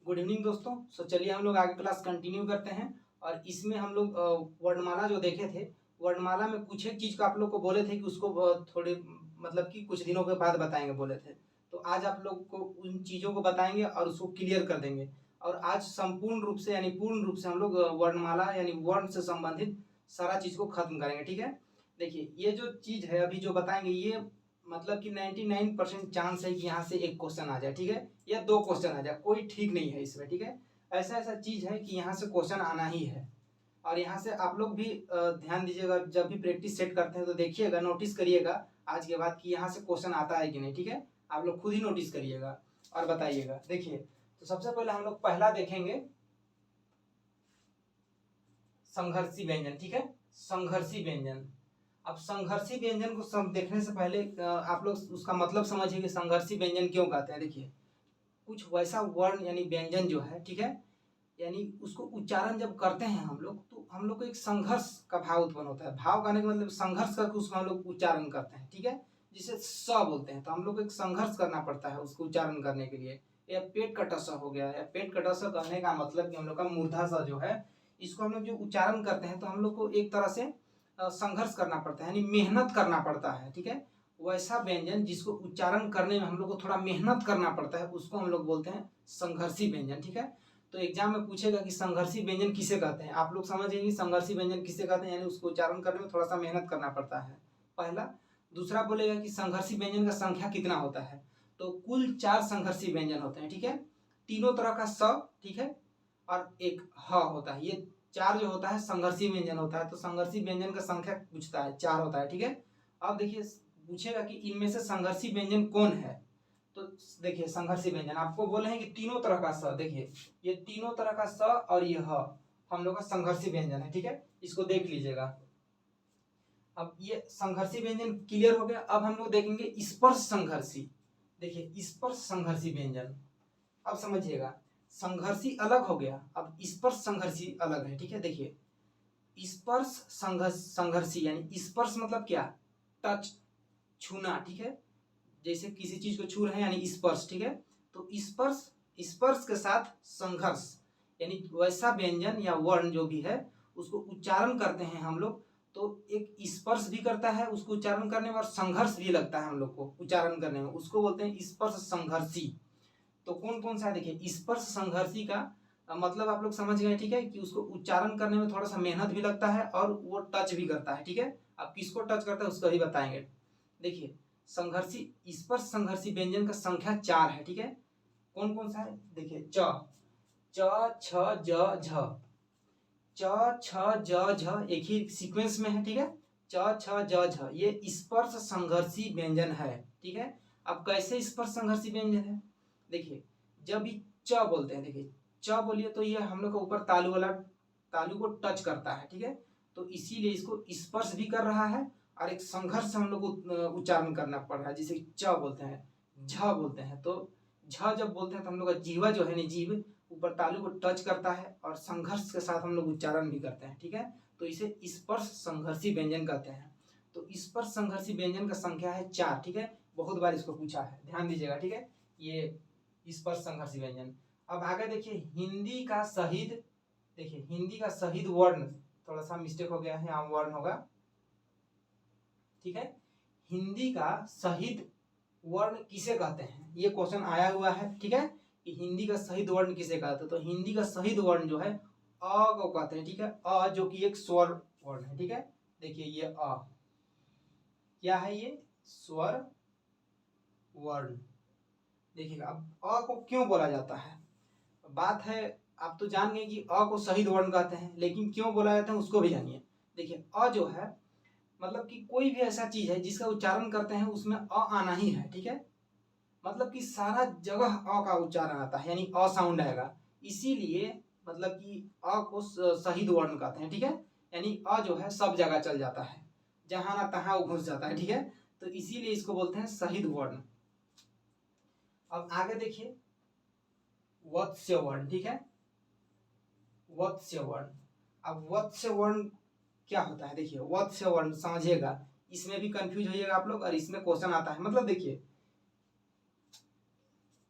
Good evening दोस्तों। चलिए हम लोग आगे क्लास कंटिन्यू करते हैं। और इसमें हम लोग वर्णमाला जो देखे थे, वर्णमाला में कुछ एक चीज़ को आप लोग को बोले थे कि उसको थोड़े मतलब कि कुछ दिनों के बाद बताएंगे बोले थे। तो आज आप लोग को उन चीज़ों को बताएंगे और उसको क्लियर कर देंगे। और आज संपूर्ण रूप से यानी पूर्ण रूप से हम लोग वर्णमाला यानी वर्ण से संबंधित सारा चीज़ को खत्म करेंगे। ठीक है, देखिए ये जो चीज़ है अभी जो बताएंगे ये मतलब कि 99% चांस है कि यहाँ से एक क्वेश्चन आ जाए। ठीक है, या दो क्वेश्चन आ जाए, कोई ठीक नहीं है इसमें। ठीक है, ऐसा ऐसा चीज है कि यहाँ से क्वेश्चन आना ही है। और यहाँ से आप लोग भी ध्यान दीजिएगा, जब भी प्रैक्टिस सेट करते हैं तो देखिएगा, नोटिस करिएगा आज के बाद कि यहाँ से क्वेश्चन आता है कि नहीं। ठीक है, आप लोग खुद ही नोटिस करिएगा और बताइएगा। देखिए, तो सबसे पहले हम लोग पहला देखेंगे संघर्षी व्यंजन। ठीक है, संघर्षी व्यंजन। अब संघर्षी व्यंजन को सब देखने से पहले आप लोग उसका मतलब समझिए कि संघर्षी व्यंजन क्यों कहते हैं। देखिए, कुछ वैसा वर्ण यानी व्यंजन जो है, ठीक है, यानी उसको उच्चारण जब करते हैं हम लोग तो हम लोग को एक संघर्ष का भाव उत्पन्न होता है। भाव कहने का मतलब संघर्ष करके उसको हम लोग उच्चारण करते हैं। ठीक है, जिसे स बोलते हैं, तो हम लोग को एक संघर्ष करना पड़ता है उसको उच्चारण करने के लिए। या पेट कटा स हो गया, या पेट कटा स कहने का मतलब कि हम लोग का मूर्धा स जो है, इसको हम लोग जो उच्चारण करते हैं तो हम लोग को एक तरह से संघर्ष करना पड़ता है, यानी मेहनत करना पड़ता है। ठीक है, वैसा व्यंजन जिसको उच्चारण करने में हम लोग को थोड़ा मेहनत करना पड़ता है उसको हम लोग बोलते हैं संघर्षी व्यंजन। ठीक है, तो एग्जाम में पूछेगा कि संघर्षी व्यंजन किसे कहते हैं, आप लोग समझिए कि संघर्षी व्यंजन किसे कहते हैं, यानी उसको उच्चारण करने में थोड़ा सा मेहनत करना पड़ता है, पहला। दूसरा बोलेगा कि संघर्षी व्यंजन का संख्या कितना होता है, तो कुल 4 संघर्षी व्यंजन होते हैं। ठीक है, तीनों तरह का स, ठीक है, और एक ह होता है, ये 4 जो होता है संघर्षी व्यंजन होता है। तो संघर्षी व्यंजन का संख्या पूछता है, 4 होता है। ठीक है, अब देखिए पूछेगा कि इनमें से संघर्षी व्यंजन कौन है। तो देखिए संघर्षी व्यंजन आपको बोले हैं कि तीनों तरह का स, देखिए ये तीनों तरह का स और ये ह हम लोग का संघर्षी व्यंजन है। ठीक है, इसको देख लीजिएगा। अब ये संघर्षी व्यंजन क्लियर हो गया। अब हम लोग देखेंगे स्पर्श संघर्षी। देखिए स्पर्श संघर्षी व्यंजन, अब समझिएगा, संघर्षी अलग हो गया, अब स्पर्श संघर्षी अलग है। ठीक है, देखिए स्पर्श संघर्षी यानी स्पर्श मतलब क्या, टच, छूना। ठीक है, जैसे किसी चीज को छू रहे हैं यानी स्पर्श। ठीक है, तो स्पर्श, स्पर्श के साथ संघर्ष यानी वैसा व्यंजन या वर्ण जो भी है उसको उच्चारण करते हैं हम लोग, तो एक स्पर्श भी करता है उसको उच्चारण करने में और संघर्ष भी लगता है हम लोग को उच्चारण करने में, उसको बोलते हैं स्पर्श संघर्षी। तो कौन कौन सा है, देखिए स्पर्श संघर्षी का मतलब आप लोग समझ गए। ठीक है, कि उसको उच्चारण करने में थोड़ा सा मेहनत भी लगता है और वो टच भी करता है। ठीक है, अब किसको टच करता है उसको ही बताएंगे। देखिए संघर्षी स्पर्श संघर्षी व्यंजन का संख्या 4 है। ठीक है, कौन कौन सा है, देखिए च, छ ज झ, च छ ज झ एक ही सीक्वेंस में है। ठीक है, च छ ज झ ये स्पर्श संघर्षी व्यंजन है। ठीक है, अब कैसे स्पर्श संघर्षी व्यंजन है, देखिए जब भी च बोलते हैं, देखिए च बोलिए तो ये हम लोग का ऊपर तालु वाला, तालु को टच करता है। ठीक है, तो इसीलिए इसको स्पर्श भी कर रहा है और एक संघर्ष हम लोग को उच्चारण करना पड़ रहा है, जिसे च बोलते हैं, झ बोलते हैं। तो झ जब बोलते हैं तो हम लोग का जीवा जो है ना, जीव ऊपर तालु को टच करता है और संघर्ष के साथ हम लोग उच्चारण भी करते हैं। ठीक है, तो इसे स्पर्श संघर्षी व्यंजन कहते हैं। तो स्पर्श संघर्षी व्यंजन का संख्या है 4। ठीक है, बहुत बार इसको पूछा है, ध्यान दीजिएगा। ठीक है, ये स्पर्श संघर्षी व्यंजन। अब आगे देखिए हिंदी का शहीद, देखिए हिंदी का शहीद वर्ण, थोड़ा सा मिस्टेक हो गया है, यहाँ वर्ण होगा। ठीक है, हिंदी का शहीद वर्ण किसे कहते हैं, ये क्वेश्चन आया हुआ है। ठीक है, कि हिंदी का शहीद वर्ण किसे कहते हैं, तो हिंदी का शहीद वर्ण जो है अ को कहते हैं। ठीक है, अ जो कि एक स्वर वर्ण है। ठीक है, देखिए ये अ क्या है, ये स्वर वर्ण। देखिएगा अब अ को क्यों बोला जाता है, बात है आप तो जान गए कि अ को शहीद वर्ण कहते हैं, लेकिन क्यों बोला जाता है उसको भी जानिए। देखिए अ जो है मतलब कि कोई भी ऐसा चीज है जिसका उच्चारण करते हैं उसमें अ आना ही है। ठीक है, मतलब कि सारा जगह अ का उच्चारण आता है, यानी अ साउंड आएगा, इसीलिए मतलब कि अ को शहीद वर्ण कहते हैं। ठीक है, यानी अ जो है सब जगह चल जाता है, जहां ना तहां वो घुस जाता है। ठीक है, तो इसीलिए इसको बोलते हैं शहीद वर्ण। अब आगे देखिए वत्स्य वर्ण। ठीक है, वत्स्य वर्ण। अब वत्स्य वर्ण क्या होता है, देखिए वत्स्य वर्ण समझिएगा, इसमें भी कंफ्यूज होइएगा आप लोग और इसमें क्वेश्चन आता है। मतलब देखिए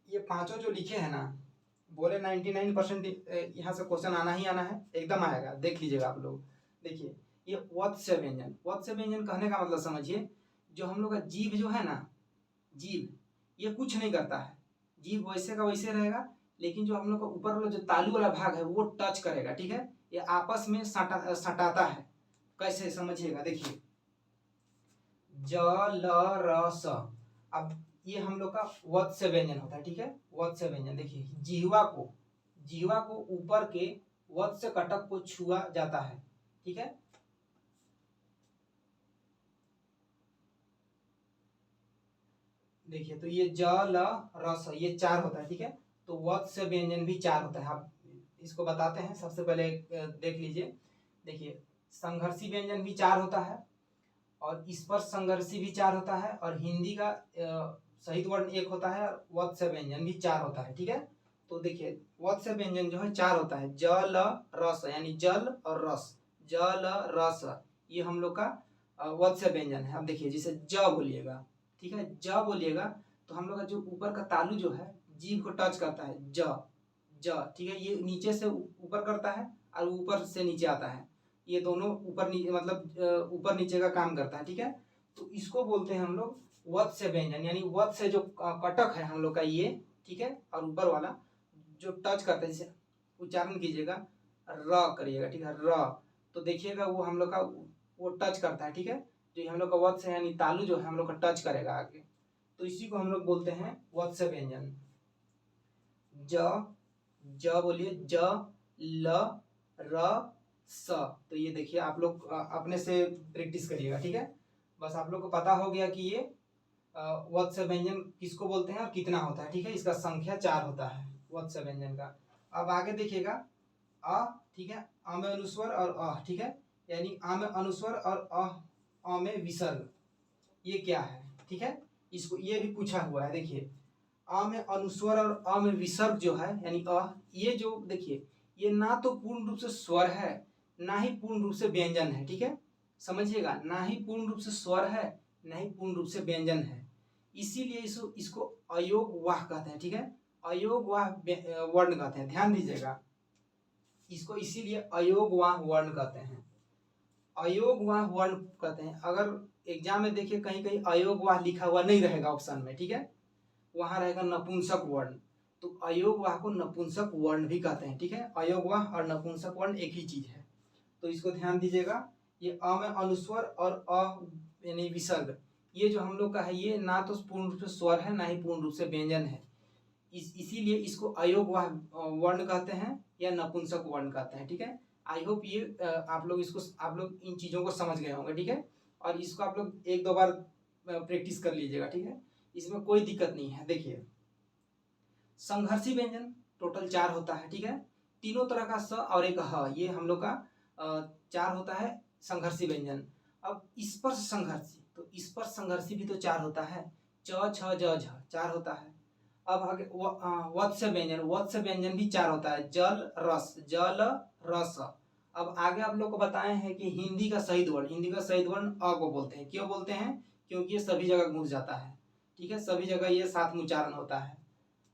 ये पांचों जो लिखे हैं ना, बोले 99% यहाँ से क्वेश्चन आना ही आना है, एकदम आएगा, देख लीजिएगा आप लोग। देखिए ये वत्स्य व्यंजन, वत्स्य व्यंजन कहने का मतलब समझिए, जो हम लोग का जीभ जो है ना, जीभ ये कुछ नहीं करता है, जीभ वैसे का वैसे रहेगा, लेकिन जो हम लोग का ऊपर वाला जो तालू वाला भाग है वो टच करेगा, ठीक है, ये आपस में सटाता है। कैसे समझिएगा, देखिए ज ल र स। अब ये हम लोग का वत्स्य व्यंजन होता है, ठीक है, वत्स्य व्यंजन। देखिए जीवा को ऊपर के वत्स्य कटक को छुआ जाता है, ठीक है। देखिए तो ये ज ल र स ये 4 होता है, ठीक है, तो वत्स्य व्यंजन भी 4 होता है। आप इसको बताते हैं, सबसे पहले देख लीजिए। देखिए संघर्षी व्यंजन भी 4 होता है, और स्पर्श संघर्षी भी 4 होता है, और हिंदी का सहित वर्ण 1 होता है, और वत्स्य व्यंजन भी 4 होता है, ठीक है। तो देखिए वत्स्य व्यंजन जो है 4 होता है, ज ल रस, यानी जल और रस, ज ल रस, ये हम लोग का वत्स्य व्यंजन है। अब देखिए जैसे ज बोलिएगा, ठीक है, ज बोलिएगा तो हम लोग का जो ऊपर का तालू जो है जीभ को टच करता है, ज, ठीक है, ये नीचे से ऊपर करता है और ऊपर से नीचे आता है, ये दोनों ऊपर नीचे मतलब ऊपर नीचे का काम करता है, ठीक है। तो इसको बोलते हैं हम लोग वत्स्य व्यंजन, यानी वत्स्य जो कटक है हम लोग का ये, ठीक है, और ऊपर वाला जो टच करता है, जैसे उच्चारण कीजिएगा र करिएगा, ठीक है, र, तो देखिएगा वो हम लोग का वो टच करता है, ठीक है, जो हम लोग का वत्स्य यानी तालू जो है हम लोग का टच करेगा आगे, तो इसी को हम लोग बोलते हैं वत्स्य व्यंजन। ज बोलिए, ज ल र स। तो ये देखिए आप लोग अपने से प्रैक्टिस करिएगा, ठीक है। बस आप लोग को पता हो गया कि ये वत्स्य व्यंजन किसको बोलते हैं और कितना होता है, ठीक है, इसका संख्या 4 होता है वत्स्य व्यंजन का। अब आगे देखिएगा अ, ठीक है, अ में अनुस्वर और अ, ठीक है, यानी अ में अनुस्वर और अ में विसर्ग, ये क्या है, ठीक है, इसको ये भी पूछा हुआ है। देखिए अ में अनुस्वर और अ में विसर्ग जो है यानी ये जो देखिए ये ना तो पूर्ण रूप से स्वर है, ना ही पूर्ण रूप से व्यंजन है, ठीक है, समझिएगा, ना ही पूर्ण रूप से स्वर है, ना ही पूर्ण रूप से व्यंजन है, इसीलिए इसको अयोग वाह कहते हैं, ठीक है, अयोग वाह वर्ण कहते हैं, ध्यान दीजिएगा, इसको इसीलिए अयोग वाह वर्ण कहते हैं, अयोग वाह वर्ण कहते हैं। अगर एग्जाम में देखिए कहीं कहीं अयोग वाह लिखा हुआ नहीं रहेगा ऑप्शन में, ठीक है, वहां रहेगा नपुंसक वर्ण, तो अयोगवाह को नपुंसक वर्ण भी कहते हैं, ठीक है, अयोगवाह और नपुंसक वर्ण एक ही चीज है, तो इसको ध्यान दीजिएगा। ये अ में अनुस्वर और अ यानी विसर्ग, ये जो हम लोग का है ये ना तो पूर्ण रूप से स्वर है, ना ही पूर्ण रूप से व्यंजन है, इसीलिए इसको अयोगवाह वर्ण कहते हैं या नपुंसक वर्ण कहते हैं, ठीक है। आई होप ये आप लोग इन चीजों को समझ गए होंगे, ठीक है, और इसको आप लोग एक दो बार प्रैक्टिस कर लीजिएगा, ठीक है, इसमें कोई दिक्कत नहीं है। देखिए संघर्षी व्यंजन टोटल 4 होता है, ठीक है, तीनों तरह का स और एक ह, ये हम लोग का 4 होता है संघर्षी व्यंजन। अब स्पर्श संघर्षी, तो स्पर्श संघर्षी भी तो 4 होता है, च छ ज झ 4 होता है। अब आगे वत्स्य व्यंजन, वत्स्य व्यंजन भी 4 होता है, जल रस, जल रस। अब आगे आप लोग को बताए हैं कि हिंदी का शहीद वर्ण अ को बोलते हैं, क्यों बोलते हैं, क्योंकि ये सभी जगह घुस जाता है, ठीक है, सभी जगह ये साथ में उच्चारण होता है।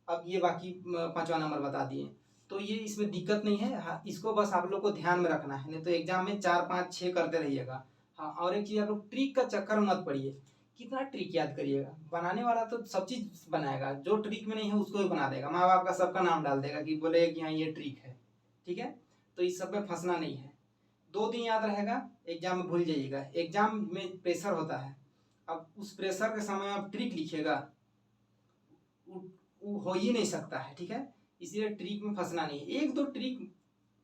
अब ये बाकी 5वां नंबर बता दिए, तो ये इसमें दिक्कत नहीं है, हाँ, इसको बस आप लोग को ध्यान में रखना है, नहीं तो एग्जाम में 4 5 6 करते रहिएगा। हाँ, और एक चीज आप लोग ट्रिक का चक्कर मत पड़िए, कितना ट्रिक याद करिएगा, बनाने वाला तो सब चीज बनाएगा, जो ट्रिक में नहीं है उसको भी बना देगा, माँ बाप का सबका नाम डाल देगा कि बोले कि हाँ ये ट्रिक है, ठीक है, तो इस सब में फंसना नहीं है। 2 दिन याद रहेगा, एग्जाम में भूल जाइएगा, एग्जाम में प्रेशर होता है, अब उस प्रेशर के समय आप ट्रिक लिखिएगा, वो हो ही नहीं सकता है, ठीक है, इसलिए ट्रिक में फंसना नहीं है। एक दो ट्रिक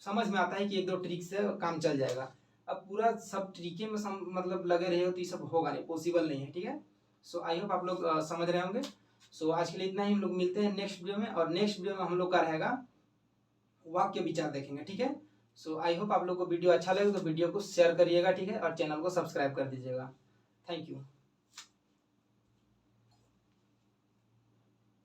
समझ में आता है कि एक दो ट्रिक से काम चल जाएगा, अब पूरा सब ट्रिके में मतलब लगे रहे हो तो ये सब होगा नहीं, पॉसिबल नहीं है, ठीक है। सो आई होप आप लोग समझ रहे होंगे। सो आज के लिए इतना ही, हम लोग मिलते हैं नेक्स्ट वीडियो में, और नेक्स्ट वीडियो में हम लोग का रहेगा वाक्य विचार देखेंगे, ठीक है। सो आई होप आप लोग को वीडियो अच्छा लगे तो वीडियो को शेयर करिएगा, ठीक है, और चैनल को सब्सक्राइब कर दीजिएगा। Thank you.